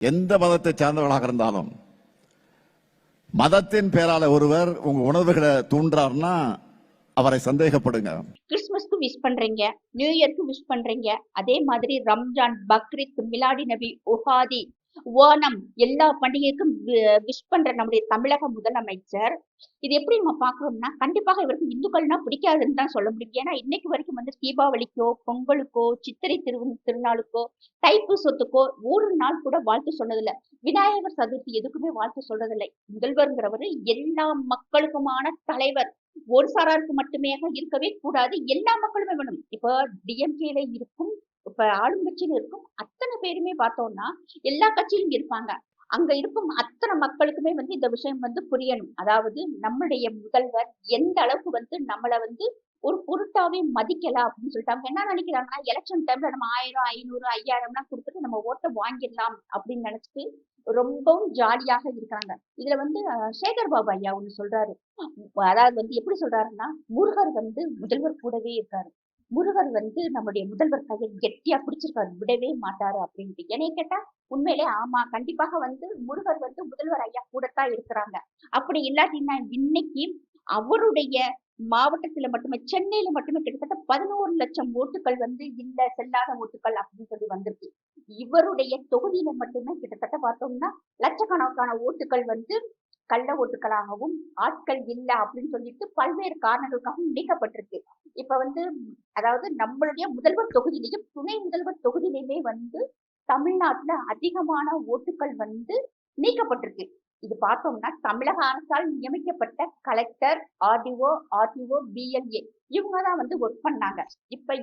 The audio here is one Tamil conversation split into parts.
எந்த மதத்தை சார்ந்தவர்களாக இருந்தாலும் மதத்தின் பேரால ஒருவர் உங்க உணர்வுகளை தூண்டுறாருன்னா அவரை சந்தேகப்படுங்க. கிறிஸ்துமஸ்க்கு விஷ் பண்றீங்க, நியூ இயர்க்கு விஷ் பண்றீங்க, அதே மாதிரி ரம்ஜான், பக்ரீத், மிலாடி நபி, உகாதி, ஓணம் எல்லா பண்டிகைக்கும் விஷ் பண்ற நம்முடைய தமிழக முதலமைச்சர் இது எப்படி நம்ம பாக்குறோம்னா, கண்டிப்பாக இவருக்கு இந்துக்கள்னா பிடிக்காதுன்னு தான் சொல்ல முடியும். ஏன்னா இன்னைக்கு வரைக்கும் வந்து தீபாவளிக்கோ, பொங்கலுக்கோ, சித்திரை திருநாளுக்கோ, தைப்பூசத்துக்கோ ஒரு நாள் கூட வாழ்த்து சொன்னதில்லை. விநாயகர் சதுர்த்தி எதுக்குமே வாழ்த்து சொல்றதில்லை. முதல்வர்ங்கிறவரு எல்லா மக்களுக்குமான தலைவர். ஒரு சாராருக்கு மட்டுமே இருக்கவே கூடாது, எல்லா மக்களுமே வேணும். இப்போ டிஎம்கேல இருக்கும், இப்ப ஆளுங்கட்சியில இருக்கும் அத்தனை பேருமே பார்த்தோம்னா எல்லா கட்சியிலும் இருப்பாங்க. அங்க இருக்கும் அத்தனை மக்களுக்குமே வந்து இந்த விஷயம் வந்து புரியணும். அதாவது நம்மளுடைய முதல்வர் எந்த அளவுக்கு வந்து நம்மள வந்து ஒரு பொருட்டாவே மதிக்கல அப்படின்னு சொல்லிட்டு அவங்க என்ன நினைக்கிறாங்கன்னா, எலெக்ஷன் டைம்ல நம்ம 1000, 500, 5000 கொடுத்துட்டு நம்ம ஓட்டை வாங்கிடலாம் அப்படின்னு நினைச்சிட்டு ரொம்பவும் ஜாலியாக இருக்காங்க. இதுல வந்து சேகர் பாபு ஐயா ஒண்ணு சொல்றாரு. அதாவது வந்து எப்படி சொல்றாருன்னா, முருகர் வந்து முதல்வர் கூடவே இருக்காரு. முருகர் வந்து நம்முடைய முதல்வர் கையை கெட்டியா பிடிச்சிருக்காரு, விடவே மாட்டாரு அப்படின்ட்டு. என்னைய கேட்டா உண்மையிலே ஆமா, கண்டிப்பாக வந்து முருகர் வந்து முதல்வர் ஐயா கூடத்தான் இருக்கிறாங்க. அப்படி இல்லாட்டின்னா இன்னைக்கு அவருடைய மாவட்டத்துல மட்டுமே, சென்னையில மட்டுமே கிட்டத்தட்ட 11 லட்சம் ஓட்டுகள் வந்து இல்ல, செல்லாத ஓட்டுகள் அப்படின்னு சொல்லி வந்திருக்கு. இவருடைய தொகுதியில மட்டுமே கிட்டத்தட்ட பார்த்தோம்னா லட்சக்கணக்கான ஓட்டுகள் வந்து கள்ள ஓட்டுகளாகவும், ஆட்கள் இல்ல அப்படின்னு சொல்லிட்டு பல்வேறு காரணங்களுக்காகவும் நீக்கப்பட்டிருக்கு. இப்ப வந்து அதாவது நம்மளுடைய முதல்வர் தொகுதியிலையும் துணை முதல்வர் தொகுதியிலுமே வந்து தமிழ்நாட்டுல அதிகமான ஓட்டுகள் வந்து நீக்கப்பட்டிருக்கு. இது பார்த்தோம்னா தமிழக அரசால் நியமிக்கப்பட்ட கலெக்டர், ஆர்டிஓ, பிஎல்ஏ இவங்கதான் வந்து ஒர்க் பண்ணாங்க. இப்ப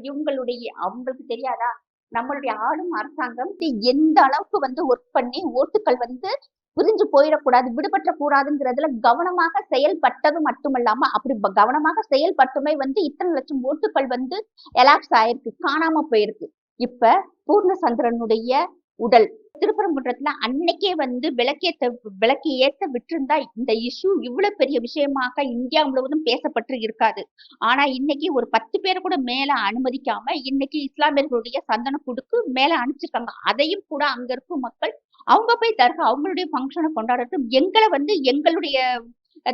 அவங்களுக்கு தெரியாதா நம்மளுடைய ஆளும் அரசாங்கம் எந்த அளவுக்கு வந்து ஒர்க் பண்ணி ஓட்டுகள் வந்து புரிஞ்சு போயிடக்கூடாது, விடுபட்ட கூடாதுங்கிறதுல கவனமாக செயல்பட்டது மட்டுமல்லாம அப்படி கவனமாக செயல்பட்டுமே வந்து இத்தனை லட்சம் ஓட்டுகள் வந்து எலாப்ஸ் ஆயிருக்கு, காணாம போயிருக்கு. இப்ப பூர்ணச்சந்திரனுடைய உடல் திருப்பரங்குன்றத்துல அன்னைக்கே வந்து விளக்கு ஏத்த விட்டிருந்தா இந்த இஷ்யூ இவ்வளவு பெரிய விஷயமாக இந்தியா முழுவதும் பேசப்பட்டு இருக்காது. ஆனா இன்னைக்கு ஒரு 10 பேர் கூட மேல அனுமதிக்காம இன்னைக்கு இஸ்லாமியர்களுடைய சந்தன குடுக்கு மேல அனுப்பிச்சிருக்காங்க. அதையும் கூட அங்க இருக்கும் மக்கள் அவங்க போய் அவங்களுடைய ஃபங்க்ஷனை கொண்டாடட்டும், எங்களை வந்து எங்களுடைய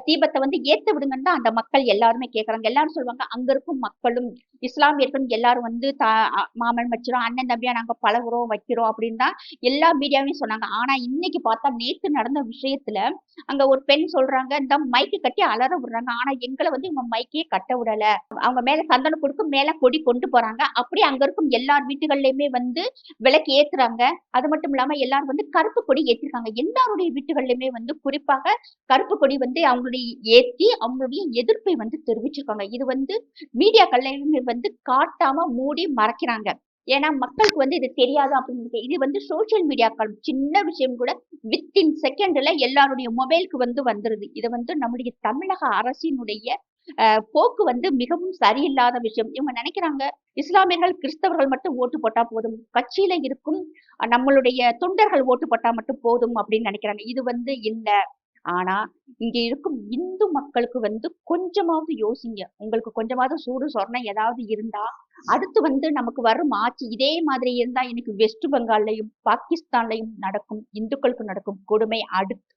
தீபத்தை வந்து ஏத்து விடுங்கன்னு தான் அந்த மக்கள் எல்லாருமே கேட்கறாங்க. எல்லாரும் சொல்லுவாங்க அங்க இருக்கும் மக்களும் இஸ்லாமியர்களும் எல்லாரும் வந்து மாமன் வச்சிரும், அண்ணன் தம்பியா நாங்க பழகுறோம் வைக்கிறோம் அப்படின்னு தான் எல்லா மீடியாவையும் சொன்னாங்க. ஆனா இன்னைக்கு பார்த்தா நேத்து நடந்த விஷயத்துல அங்க ஒரு பெண் சொல்றாங்க, இந்த மைக்கு கட்டி அலற விடுறாங்க. ஆனா எங்களை வந்து இவங்க மைக்கே கட்ட விடல, அவங்க மேல சந்தனம் கொடுத்து மேல கொடி கொண்டு போறாங்க. அப்படி அங்க இருக்கும் எல்லார் வீட்டுகள்லயுமே வந்து விளக்கு ஏத்துறாங்க. அது மட்டும் இல்லாம எல்லாரும் வந்து கருப்பு கொடி ஏற்றிருக்காங்க. எல்லாருடைய வீட்டுகள்லயுமே வந்து குறிப்பாக கருப்பு கொடி வந்து அவங்களுடைய ஏற்றி அவங்களுடைய எதிர்ப்பை வந்து தெரிவிச்சிருக்காங்க. இது வந்து மீடியாக்கள்லயுமே வந்து காட்டாம மூடி மறைக்கிறாங்க. ஏன்னா மக்களுக்கு வந்து இது தெரியாது அப்படின்னு. இது வந்து சோசியல் மீடியாக்கள் சின்ன விஷயம் கூட வித்தின் செகண்ட்ல எல்லாருடைய மொபைலுக்கு வந்து வந்துருது. இது வந்து நம்முடைய தமிழக அரசினுடைய போக்கு வந்து மிகவும் சரியில்லாத விஷயம். இவங்க நினைக்கிறாங்க இஸ்லாமியர்கள், கிறிஸ்தவர்கள் மட்டும் ஓட்டு போட்டா போதும், கட்சியில இருக்கும் நம்மளுடைய தொண்டர்கள் ஓட்டு போட்டா மட்டும் போதும் அப்படின்னு நினைக்கிறாங்க. இது வந்து இல்ல. ஆனா இங்க இருக்கும் இந்து மக்களுக்கு வந்து கொஞ்சமாவது யோசிங்க. உங்களுக்கு கொஞ்சமாவது சூடு சொரணை ஏதாவது இருந்தா அடுத்து வந்து நமக்கு வரும் ஆட்சி இதே மாதிரி இருந்தா எனக்கு வெஸ்ட் பெங்கால்லையும் பாகிஸ்தான்லையும் நடக்கும் இந்துக்களுக்கு நடக்கும் கொடுமை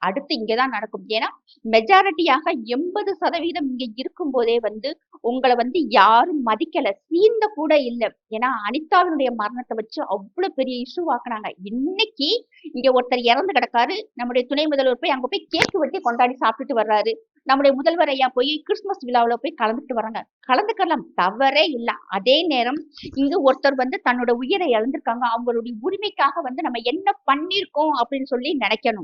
அடுத்து இங்கதான் நடக்கும். ஏன்னா மெஜாரிட்டியாக 80% இங்க இருக்கும் போதே வந்து உங்களை வந்து யாரும் மதிக்கல, சீந்த கூட இல்லை. ஏன்னா அனிதாவினுடைய மரணத்தை வச்சு அவ்வளவு பெரிய இஷ்யூ ஆக்குனாங்க. இன்னைக்கு இங்க ஒருத்தர் இறந்து கிடக்காரு, நம்முடைய துணை முதல்வர் போய் அங்க போய் கேக்கு வெட்டி கொண்டாடி சாப்பிட்டுட்டு வர்றாரு. நம்முடைய முதல்வர் ஐயா போய் கிறிஸ்துமஸ் விழாவில போய் கலந்துட்டு வராங்க. கலந்துக்கலாம், தவறே இல்லை. அதே நேரம் இங்க ஒருத்தர் வந்து தன்னோட உயிரை இழந்திருக்காங்க. அவங்களுடைய உரிமைக்காக வந்து நம்ம என்ன பண்ணிருக்கோம் அப்படின்னு சொல்லி நினைக்கணும்.